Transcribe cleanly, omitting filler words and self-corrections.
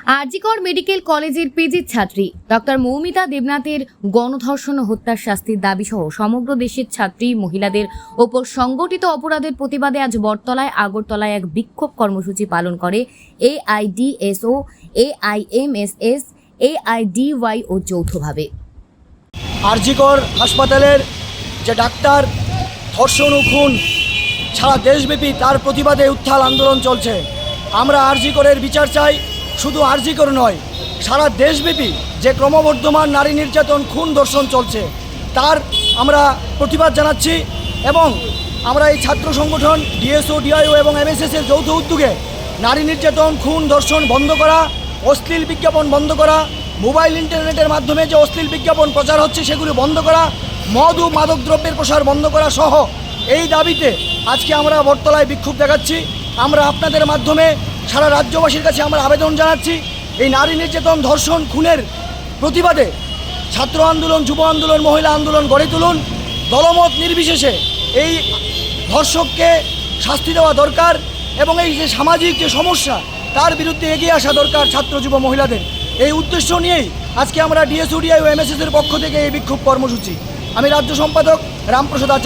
RG Kar medical কলেজের পিজির ছাত্রী doctor Moumita দেবনাথের গণধর্ষণ ও হত্যার শাস্তির দাবি সহ সমগ্র দেশের ছাত্রী মহিলাদের ওপর সংগঠিত অপরাধের প্রতিবাদে আজ বটতলায় আগরতলায় এক বিক্ষোভ কর্মসূচি পালন করে এআইডিএসও, এআইএমএসএস, এআইডিওয়াইও যৌথভাবে। আরজিকর হাসপাতালের যে ডাক্তার ধর্ষণ ও খুন সারা দেশব্যাপী তার প্রতিবাদে উত্থাল আন্দোলন চলছে। আমরা আরজিকরের বিচার চাই। শুধু আরজিকর নয়, সারা দেশব্যাপী যে ক্রমবর্ধমান নারী নির্যাতন খুন ধর্ষণ চলছে তার আমরা প্রতিবাদ জানাচ্ছি এবং আমরা এই ছাত্র সংগঠন ডিএসও, ডিআইও এবং এমএসএসের যৌথ উদ্যোগে নারী নির্যাতন খুন ধর্ষণ বন্ধ করা, অশ্লীল বিজ্ঞাপন বন্ধ করা, মোবাইল ইন্টারনেটের মাধ্যমে যে অশ্লীল বিজ্ঞাপন প্রচার হচ্ছে সেগুলি বন্ধ করা, মদ ও মাদক দ্রব্যের প্রসার বন্ধ করা সহ এই দাবিতে আজকে আমরা বটতলায় বিক্ষোভ দেখাচ্ছি। আমরা আপনাদের মাধ্যমে সারা রাজ্যবাসীর কাছে আমরা আবেদন জানাচ্ছি, এই নারী নির্যাতন ধর্ষণ খুনের প্রতিবাদে ছাত্র আন্দোলন, যুব আন্দোলন, মহিলা আন্দোলন গড়ে তুলুন। দলমত নির্বিশেষে এই ধর্ষককে শাস্তি দেওয়া দরকার এবং এই যে সামাজিক যে সমস্যা তার বিরুদ্ধে এগিয়ে আসা দরকার ছাত্র যুব মহিলাদের। এই উদ্দেশ্য নিয়েই আজকে আমরা ডিএসও, ডিআইও, এমএসএসের পক্ষ থেকে এই বিক্ষোভ কর্মসূচি। আমি রাজ্য সম্পাদক রামপ্রসাদ আচার্য।